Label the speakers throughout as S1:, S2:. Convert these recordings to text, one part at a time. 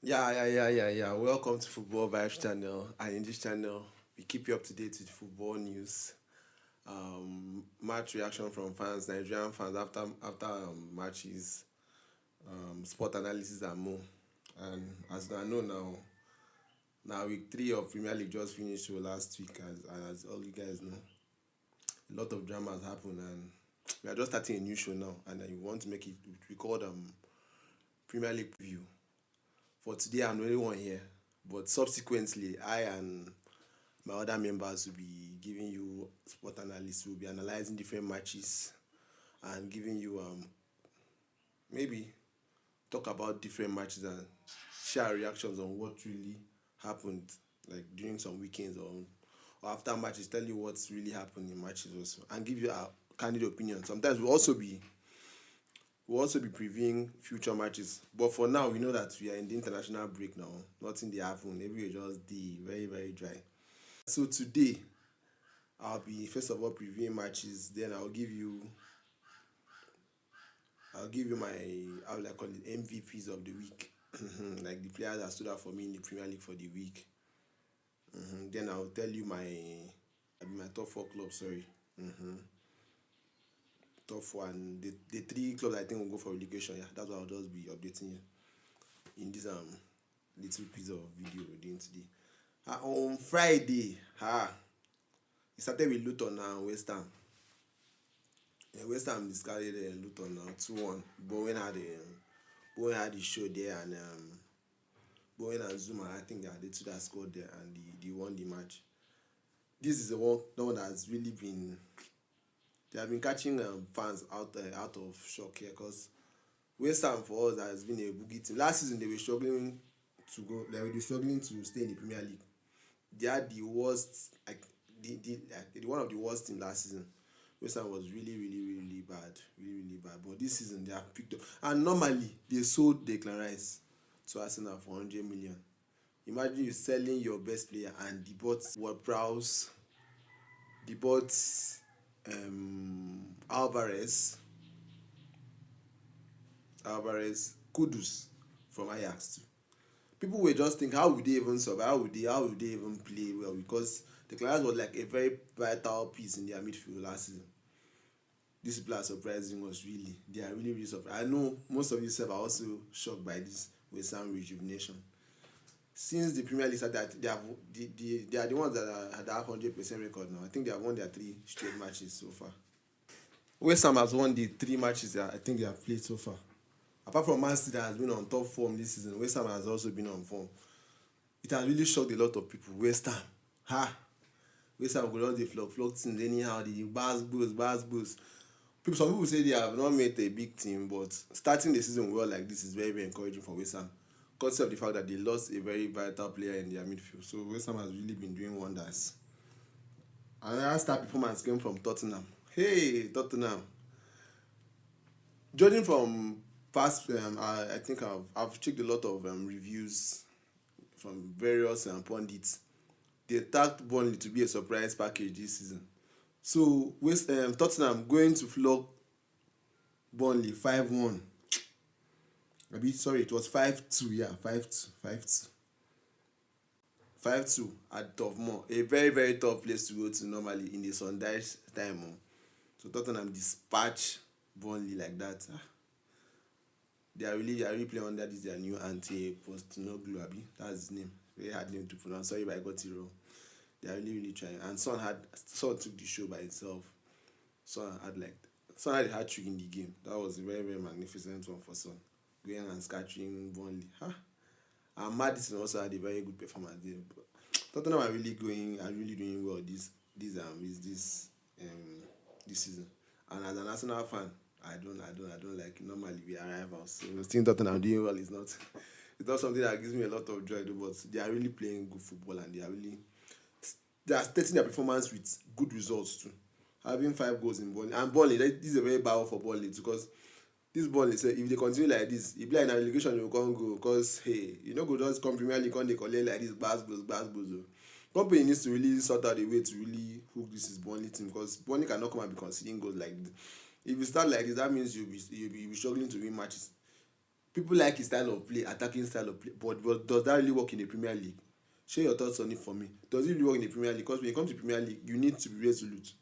S1: Yeah. Welcome to Football Vibes channel. And in this channel, we keep you up to date with football news, match reaction from fans, Nigerian fans after matches, sport analysis and more. And as I know now week three of Premier League just finished last week, as all you guys know, a lot of drama has happened, and we are just starting a new show now, and we want to make it we call Premier League preview. For today, I'm the only one here, but subsequently, I and my other members will be giving you sport analysts. We'll be analyzing different matches and giving you maybe talk about different matches and share reactions on what really happened, like during some weekends or after matches. Tell you what's really happened in matches also, and give you a candid opinion. Sometimes we'll also be previewing future matches. But for now, we know that we are in the international break now. Nothing they happen. Everywhere just the very very dry. So today I'll be first of all previewing matches. Then I'll give you my, how will I call it, MVPs of the week. Like the players that stood out for me in the Premier League for the week. Then I'll tell you my top four clubs. Sorry, top four, and the three clubs I think will go for relegation. Yeah, that's what I'll just be updating you in this little piece of video we're doing today. On Friday, it started with Luton and West Ham. Yeah, West Ham discarded Luton now 2-1. Bowen had the show there, and Bowen and Zuma, I think they are the two that scored there, and they won the match. This is the one that has really been, they have been catching fans out of shock here, because West Ham for us has been a boogie team. Last season they were struggling to stay in the Premier League. They had the worst, like the one of the worst team last season. West Ham was really bad, really bad. But this season they have picked up, and normally they sold Declan Rice to Arsenal for 100 million. Imagine you selling your best player, and they bought Ward-Prowse, they bought Alvarez, Kudus from Ajax too. People were just thinking, how would they even survive? How would they even play well? Because the Claras was like a very vital piece in their midfield last season. This people are surprising us, really. They are really surprised. I know most of you are also shocked by this West Ham rejuvenation. Since the Premier League started, they are the ones that had that 100% record now. I think they have won their three straight matches so far. West Ham has won the three matches that I think they have played so far. Apart from Man City that has been on top form this season, West Ham has also been on form. It has really shocked a lot of people. West Ham, West Ham go just dey flop teams anyhow. The boost. Some people say they have not made a big team, but starting the season well like this is very encouraging for West Ham, because of the fact that they lost a very vital player in their midfield. So West Ham has really been doing wonders. Another star performance came from Tottenham. Hey, Tottenham. Judging from past, I think I've checked a lot of reviews from various pundits. They tagged Burnley to be a surprise package this season. So Tottenham going to flog Burnley 5-1. Sorry, it was 5-2. Yeah, 5-2. 5-2. 5-2 at Tough Moor. A very tough place to go to normally in the Sundays time. So Tottenham dispatch Burnley like that. They are really playing under this their new anti-Postecoglou, that's his name. Very hard name to pronounce. Sorry if I got it wrong. They are really trying. And Son took the show by himself. Son had a hat trick in the game. That was a very magnificent one for Son. Going and scattering Burnley. And Maddison also had a very good performance there. But Tottenham are really doing well this season. And as an Arsenal fan, I don't like it. Normally we are rivals. So seeing Tottenham doing well is not it's not something that gives me a lot of joy though, but they are really playing good football, and they are stating their performance with good results too. Having 5 goals in Burnley. And Burnley, this is a very bad one for Burnley, because this Burnley say if they continue like this, if like in a relegation they will come go, because hey, you know go just come Premier League come dey collect like this gbas gbos. Company needs to really sort out a way to really hook this is Burnley team, because Burnley cannot come and be conceding goals like this. If you start like this, that means you'll be struggling to win matches. People like his style of play, attacking style of play, but does that really work in the Premier League? Share your thoughts on it for me. Does it really work in the Premier League? Because when you come to Premier League, you need to be resolute.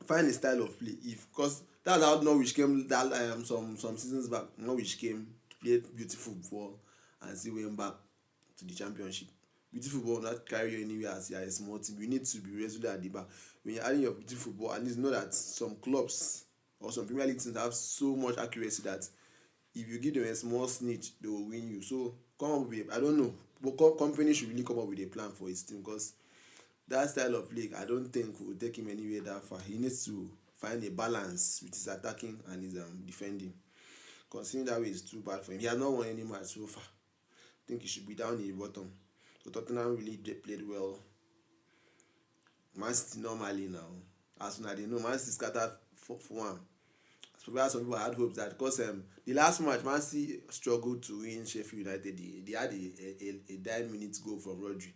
S1: Find a style of play. If because that's how Norwich came that some seasons back. Norwich came to play beautiful football and still went back to the championship. Beautiful football will not carry you anywhere as you are a small team. You need to be resolute at the back. When you're adding your beautiful football, at least know that some clubs or some Premier League teams have so much accuracy that if you give them a small snitch, they will win you. So come up with, I don't know, but company should really come up with a plan for his team because that style of play, I don't think will take him anywhere that far. He needs to find a balance with his attacking and his defending. Considering that way is too bad for him. He has not won any match so far. I think he should be down in the bottom. So Tottenham really played well. Man City normally now, as soon as they know, Man City scattered 4-1. Some people had hopes that because the last match Man City struggled to win Sheffield United. They had a 9 minute goal from Rodri.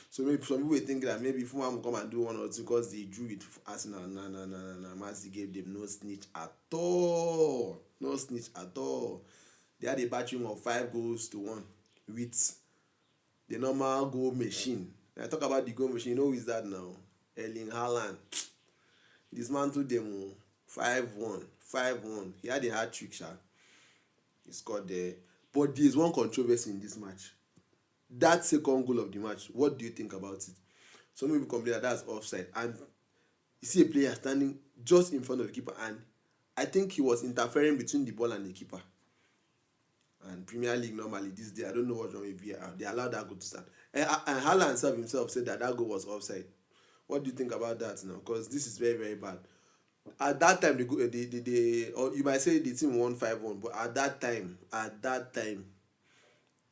S1: So maybe some people were thinking that maybe Fulham will come and do one or two because they drew with Arsenal. Nah. Man City gave them no snitch at all. No snitch at all. They had a battering of 5-1 with the normal goal machine. When I talk about the goal machine, you know who is that now? Erling Haaland. He dismantled them 5-1. 5-1. He had a hat trick, sha. He scored there. But there is one controversy in this match. That second goal of the match, what do you think about it? Some people complain that that's offside. And you see a player standing just in front of the keeper. And I think he was interfering between the ball and the keeper. And Premier League normally this day, I don't know what's wrong with VAR. They allowed that goal to stand. And Haaland himself said that goal was offside. What do you think about that now? Because this is very, very bad. At that time, or you might say the team won 5-1, but at that time,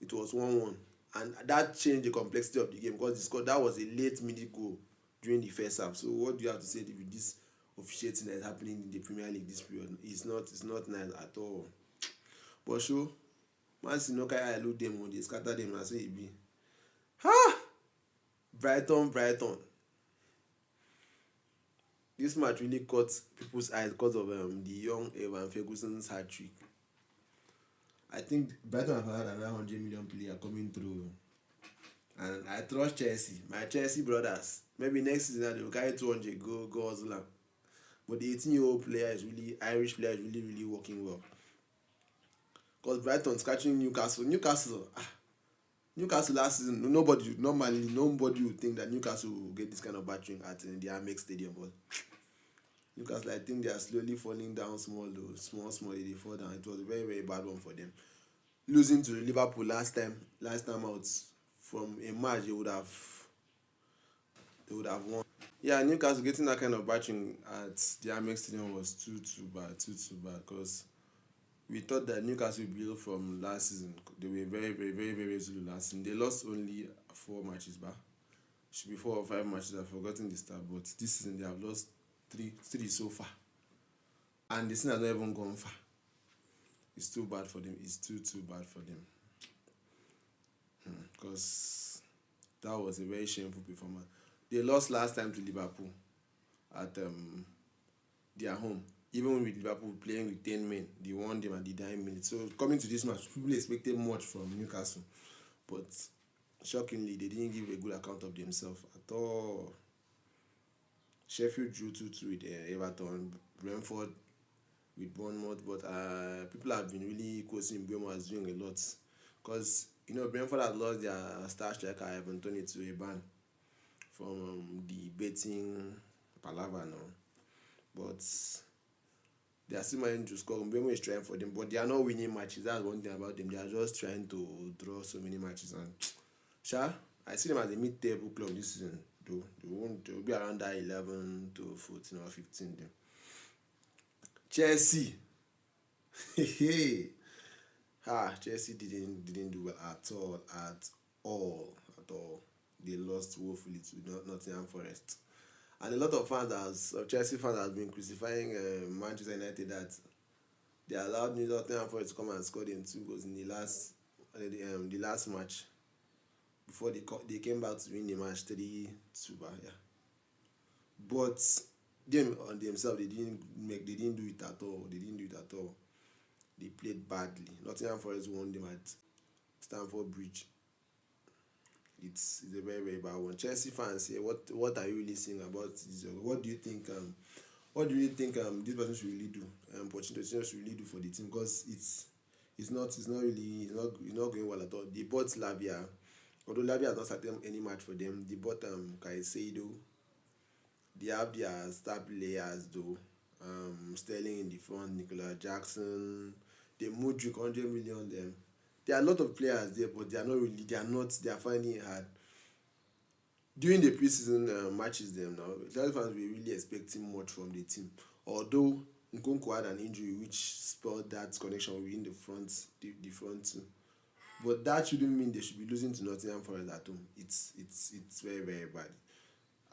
S1: it was 1-1. And that changed the complexity of the game because that was a late minute goal during the first half. So what do you have to say with this officiating that is happening in the Premier League this period? It's not nice at all. But sure, Man City no carry eye look them when they scatter them and say it be. Brighton. This match really caught people's eyes because of the young Evan Ferguson's hat trick. I think Brighton have had another 100 million player coming through. And I trust Chelsea. My Chelsea brothers. Maybe next season they will carry 200 go hustle. But the 18-year-old player is really, Irish player is really, really working well. Because Brighton's catching Newcastle last season, nobody would think that Newcastle will get this kind of battering at the Amex Stadium. But Newcastle, I think they are slowly falling down small, they fall down. It was a very, very bad one for them. Losing to Liverpool last time out from a match they would have won. Yeah, Newcastle getting that kind of battering at the Amex Stadium was too bad because we thought that Newcastle would build from last season. They were very, very, very, very resolute last season. They lost only 4 matches back. Should be 4 or 5 matches. I've forgotten the start, but this season they have lost 3 so far. And the season has not even gone far. It's too bad for them. It's too bad for them. Because that was a very shameful performance. They lost last time to Liverpool at their home. Even with Liverpool playing with 10 men, they won them at the 9 minutes. So coming to this match, people expected much from Newcastle. But shockingly, they didn't give a good account of themselves at all. Sheffield drew 2-2 with Everton, Brentford with Bournemouth, but people have been really quoting Bournemouth as doing a lot. Because, Brentford had lost their star striker, Ivan Toney, to a ban from the betting palaver now. But they are still managing to score. Mbemo is trying for them, but they are not winning matches. That's one thing about them. They are just trying to draw so many matches. And I see them as a mid-table club this season. They'll be around that 11 to 14 or 15. Then. Chelsea. Chelsea didn't do well at all. They lost woefully to Nottingham Forest. And a lot of Chelsea fans have been crucifying Manchester United that they allowed Nottingham Forest to come and score them 2 goals in the last match before they came back to win the match 3-2. Yeah. But them on themselves, they didn't do it at all. they played badly. Nottingham Forest won them at Stamford Bridge. It's a very very bad one. Chelsea fans here, what are you really saying about this? What do you think? What do you think this person should really do? Pochettino should really do for the team because it's not going well at all. They bought Lavia, although Lavia has not started any match for them. They bought Caicedo. They have their star players though. Sterling in the front, Nicola Jackson, they Mudryk 100 million. Them there are a lot of players there, but they are finding it hard. During the preseason matches them now, Chelsea fans were really expecting much from the team. Although Nkunku had an injury which spelled that connection within the front two. But that shouldn't mean they should be losing to Nottingham Forest at home. It's very very bad.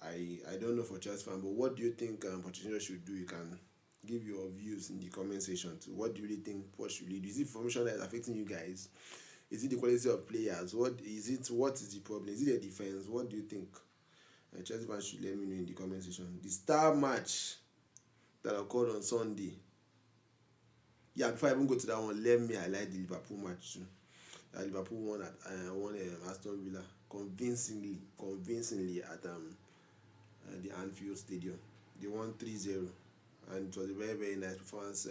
S1: I don't know for Chelsea fan, but what do you think Pochettino should do? You can give your views in the comment section too. What do you really think what should really do? Is it formation that is affecting you guys? Is it the quality of players? What is it? What is the problem? Is it the defense? What do you think? Chelsea fans should let me know in the comment section. The star match that occurred on Sunday. Yeah, before I even go to that one, let me highlight the Liverpool match too. Liverpool won Aston Villa convincingly at the Anfield Stadium. They won 3-0, and it was a very very nice performance.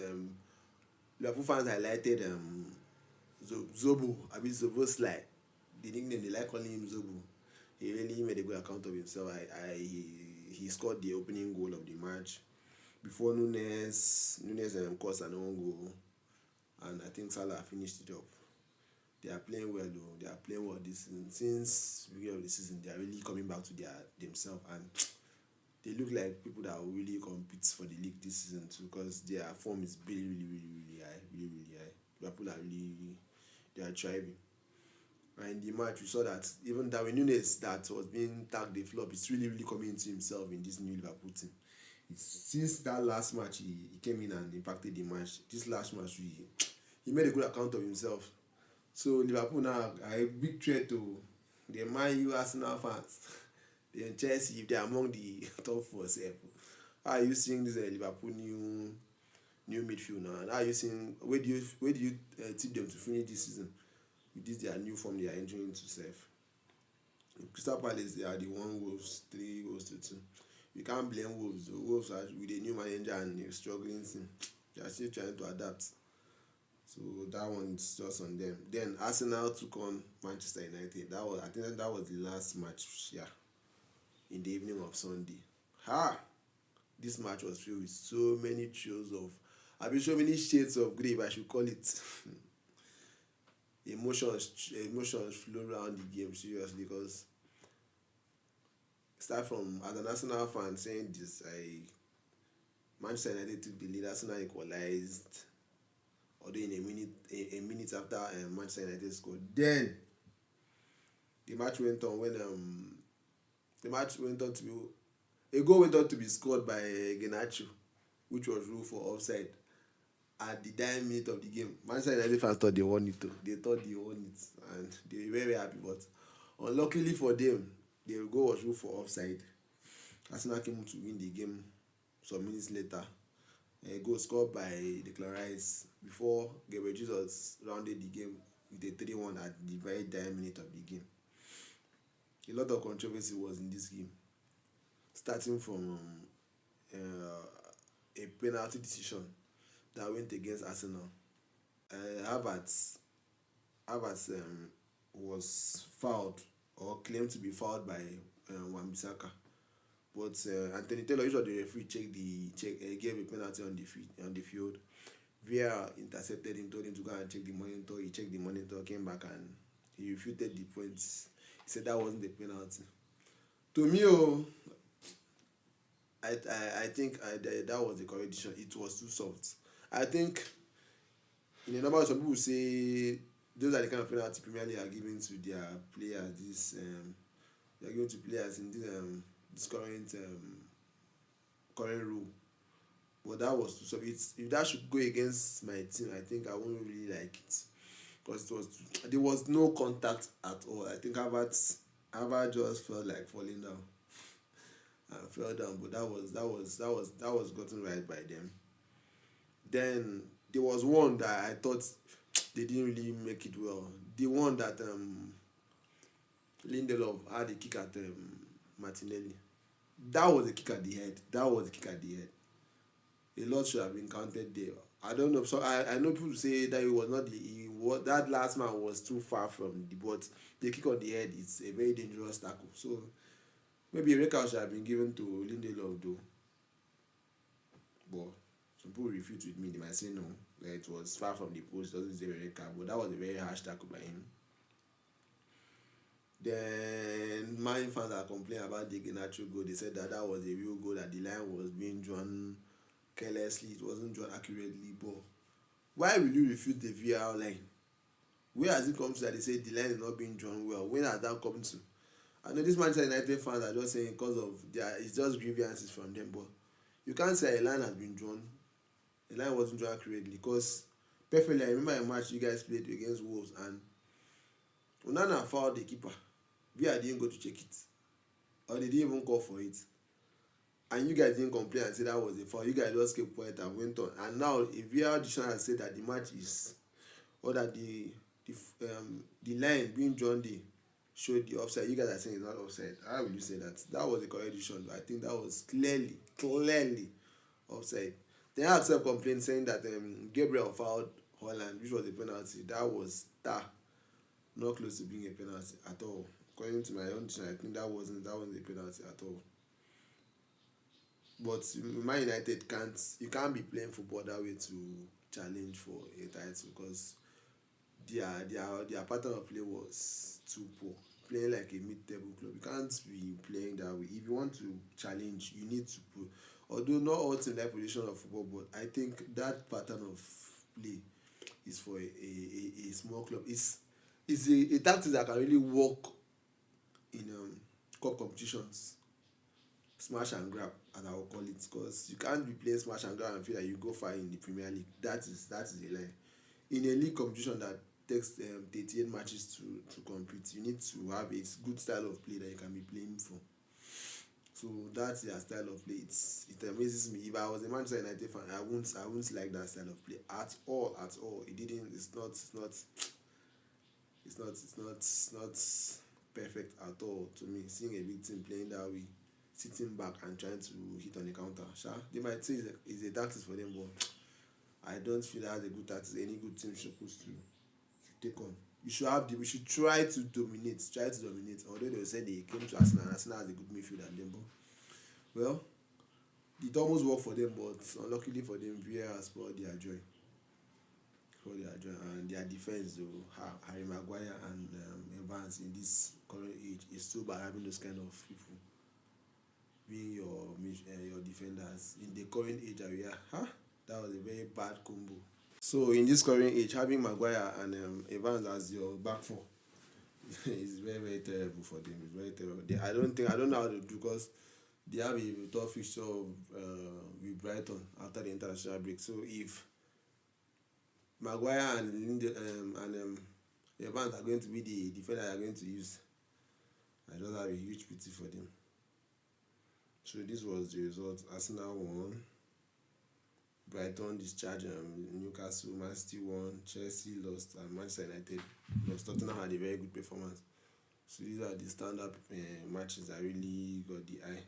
S1: Liverpool fans highlighted Zobo, Zobo Sly, the nickname they like calling him Zobo. He really made a good account of himself. He scored the opening goal of the match before Nunes caused an own goal, and I think Salah finished it up. They are playing well though. They are playing well this season. Since the beginning of the season, they are really coming back to themselves, and they look like people that will really compete for the league this season too, because their form is really high, really high. Liverpool are really they are thriving. And in the match, we saw that even Darwin Nunes that was being tagged the flop is really coming into himself in this new Liverpool team. Since that last match, he came in and impacted the match. This last match, he made a good account of himself. So Liverpool now are a big threat to the Man U Arsenal fans. Then Chelsea, if they are among the top four, how are you seeing this Liverpool new midfield now? And how are you seeing where do you tip them to finish this season with this their new form they are entering into safe? Crystal Palace, they are the one Wolves 3-2. You can't blame Wolves. The Wolves are with a new manager and a struggling team. They are still trying to adapt. So that one is just on them. Then Arsenal took on Manchester United. I think that was the last match, yeah, in the evening of Sunday. This match was filled with so many so many shades of grey, if I should call it. emotions flow around the game seriously, because start from as an Arsenal fan saying this, Manchester United took the lead, Arsenal equalized, although in a minute after Manchester United scored. Then the match went on to be a goal went on to be scored by Garnacho, which was ruled for offside at the dying minute of the game. Manchester United fans thought they won it too. They thought they won it, and they were very happy. But unluckily for them, the goal was ruled for offside. Arsenal came to win the game some minutes later. A goal scored by Declan Rice before Gabriel Jesus rounded the game with a 3-1 at the very dying minute of the game. A lot of controversy was in this game, starting from a penalty decision that went against Arsenal. Havertz was fouled or claimed to be fouled by Wan-Bissaka, but Anthony Taylor, usually the referee, gave a penalty on the field. Vieira intercepted him, told him to go and check the monitor. He checked the monitor, came back, and he refuted the points. He said that wasn't a penalty. To me, I think that was the correct decision. It was too soft. I think in a number of some people say those are the kind of penalty Premier League are giving to their players. They are giving to players in this current rule. But that was too soft. If that should go against my team, I think I wouldn't really like it, because there was no contact at all. I think Havertz just felt like falling down and fell down, but that was gotten right by them. Then there was one that I thought they didn't really make it well. The one that Lindelof had a kick at Martinelli. That was a kick at the head. That was a kick at the head. A lot should have been counted there. I don't know. So I know people say that it was not that last man was too far from the, but the kick on the head is a very dangerous tackle. So maybe a red card should have been given to Lindelof though. But some people refute with me. They might say no, that it was far from the post, doesn't say a red card, but that was a very harsh tackle by him. Then Man fans are complaining about the Garnacho goal. They said that that was a real goal, that the line was being drawn carelessly, it wasn't drawn accurately. But why will you refute the VAR line? Where has it come to that they say the line is not being drawn well? When has that come to? I know this Manchester United fans are just saying because of it's just grievances from them, but you can't say a line has been drawn. The line wasn't drawn accurately because perfectly. I remember a match you guys played against Wolves and Onana fouled the keeper. VAR didn't go to check it, or they didn't even call for it, and you guys didn't complain and say that was a foul. You guys just kept quiet and went on. And now a VAR decision has said that the match is, or that the line being drawn there showed the offside. You guys are saying it's not offside. How will you say that? That was a correct decision. I think that was clearly offside. Then I accept complaint saying that Gabriel fouled Holland, which was a penalty. That was not close to being a penalty at all. According to my own decision, I think that wasn't a penalty at all. But Man United you can't be playing football that way to challenge for a title, because their pattern of play was too poor. Playing like a mid-table club, you can't be playing that way. If you want to challenge, you need to put. Although not all teams like position of football, but I think that pattern of play is for a small club. It's a tactic that can really work in cup competitions. Smash and grab, as I will call it, because you can't be playing smash and grab and feel like you go far in the Premier League. That is the line. In a league competition that takes 38 matches to compete, you need to have a good style of play that you can be playing for. So that's their style of play. It amazes me. If I was a Manchester United fan, I wouldn't like that style of play at all. It didn't. It's not perfect at all to me. Seeing a big team playing that way, sitting back and trying to hit on the counter. They might say it's a tactics for them, but I don't feel that's a good tactics any good team is supposed to take on. We should try to dominate. Although they said they came to Arsenal, and Arsenal has a good midfield at them, but well, it almost worked for them, but unluckily for them, VAR has spoiled their joy. And their defense, though, Harry Maguire and Evans in this current age, is too bad having those kind of people being your defenders in the current age that we are. That was a very bad combo. So in this current age, having Maguire and Evans as your back four is very terrible for them. It's very terrible. I don't know how to do, because they have a tough fixture with Brighton after the international break. So if Maguire and Evans are going to be the defender they are going to use, I just have a huge pity for them. So this was the result. Arsenal won, Brighton discharged Newcastle, Man City won, Chelsea lost, and Manchester United lost. Tottenham had a very good performance. So these are the stand-up matches that really got the eye.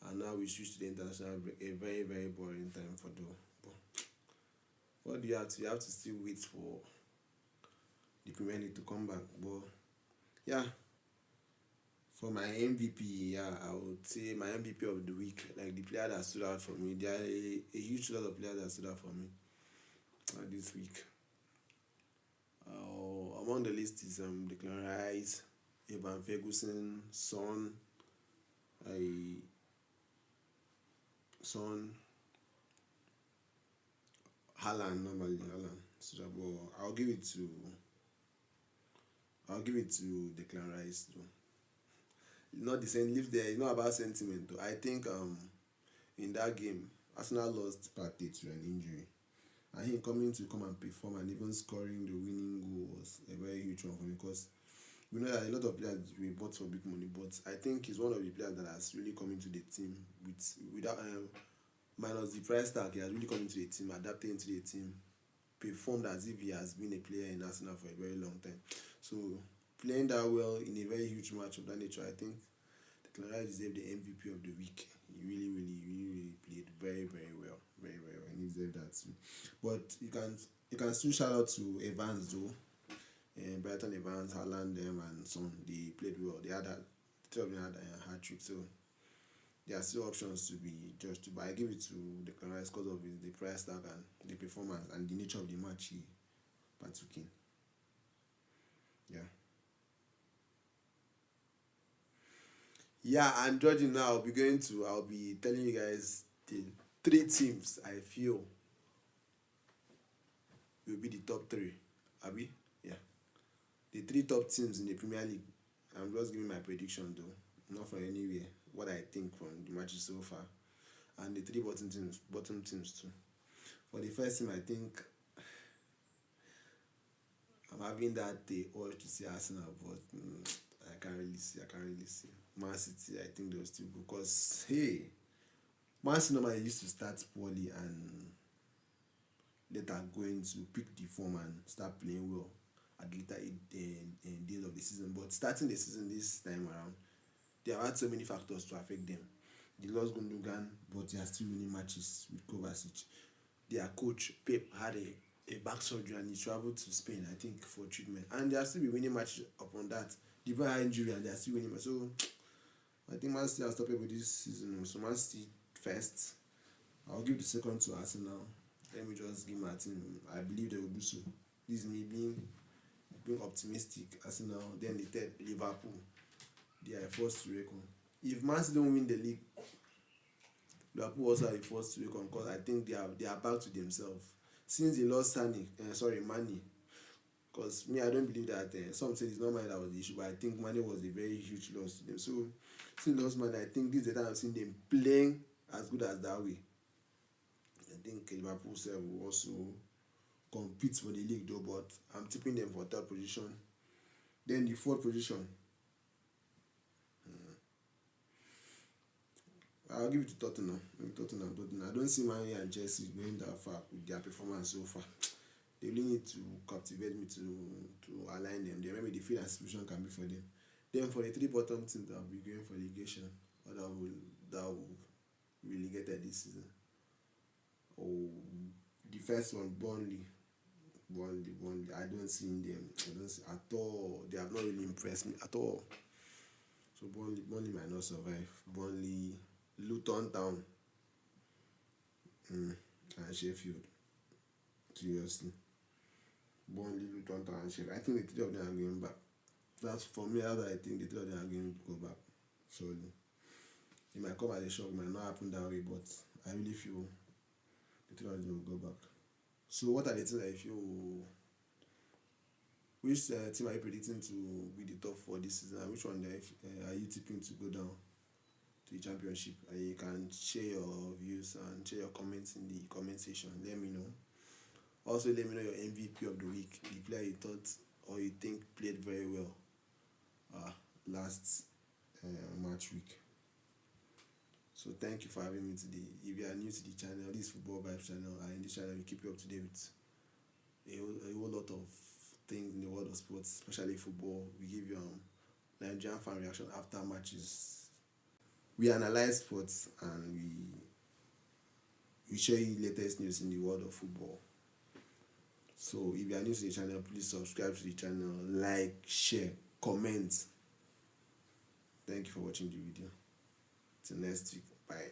S1: And now we switch to the international break. A very, very boring time for the. What do you have to? You have to still wait for the Premier League to come back. But yeah, for my MVP, I would say my MVP of the week, like the player that stood out for me. There are a huge lot of players that stood out for me this week. Among the list is Declan Rice, Evan Ferguson, Son, Haaland, normally Haaland. So, but I'll give it to Declan Rice though. Not the same. Live there. It's not about sentiment though. I think in that game, Arsenal lost Partey to an injury, and him coming to come and perform and even scoring the winning goal was a very huge one for me, because we know that a lot of players were bought for big money, but I think he's one of the players that has really come into the team without minus the price tag. He has really come into the team, adapted into the team performed as if he has been a player in Arsenal for a very long time. So playing that well in a very huge match of that nature, I think Declan Rice deserved the MVP of the week. He really played very well, very well, and he deserved that too. But you can still shout out to Evans though, and Brighton Evans, Haaland, them and Son. They played well. They had that. Three of them had a hat trick, so there are still options to be judged to. But I give it to Declan Rice because of the price tag and the performance and the nature of the match he partook in. Yeah. Yeah, and judging now, I'll be telling you guys the three teams I feel will be the top three. Abi? Yeah. The three top teams in the Premier League. I'm just giving my prediction though, not from anywhere. What I think from the matches so far. And the three bottom teams too. For the first team, I think I'm having that day urge to see Arsenal, but I can't really see. Man City, I think they'll still go because hey, Man City normally used to start poorly and later going to pick the form and start playing well at later in days of the season. But starting the season this time around, they have had so many factors to affect them. They lost Gundogan, but they are still winning matches with Kovacic. Their coach Pep had a back surgery and he traveled to Spain, I think, for treatment. And they are still be winning matches upon that. The had injury and they are still winning matches. So I think Man City are stoppable this season. So Man City first. I'll give the second to Arsenal. Let me just give my team. I believe they will do so. This is me being optimistic. Arsenal. Then the third, Liverpool. They are forced to reckon. If Man City don't win the league, Liverpool also are forced to reckon because I think they are back to themselves. Since they lost Mane. Because me, I don't believe that some say it's not Mane that was the issue, but I think Mane was a very huge loss to them. So since lost Mane, I think this is the time I've seen them playing as good as that way. I think Liverpool will also compete for the league though, but I'm tipping them for third position. Then the fourth position, I'll give it to Tottenham. Tottenham. I don't see Man U and Chelsea going that far with their performance so far. They really need to captivate me to align them. Then maybe the field and distribution can be for them. Then for the three bottom teams that will be going for relegation or that will be relegated this season. Oh, the first one, Burnley. I don't see them. I don't see at all. They have not really impressed me at all. So Burnley might not survive. Burnley, Luton Town, and Sheffield. Seriously. Burnley, Luton Town, and Sheffield. I think the three of them are going back. That's for me. How I think the three of them are going to go back. Surely. It might come as a shock. It might not happen that way, but I really feel the three of them will go back. So what are the things that you feel? Which team are you predicting to be the top four this season? And which one are you tipping to go down to the championship? And you can share your views and share your comments in the comment section. Let me know. Also, let me know your MVP of the week, the player you thought or you think played very well last match week. So thank you for having me today. If you are new to the channel, this Football Vibes channel, and in this channel we keep you up to date with a whole lot of things in the world of sports, especially football. We give you Nigerian fan reaction after matches. We analyze sports and we share you latest news in the world of football. So if you are new to the channel, please subscribe to the channel, like, share, comment. Thank you for watching the video. Till next week. Bye.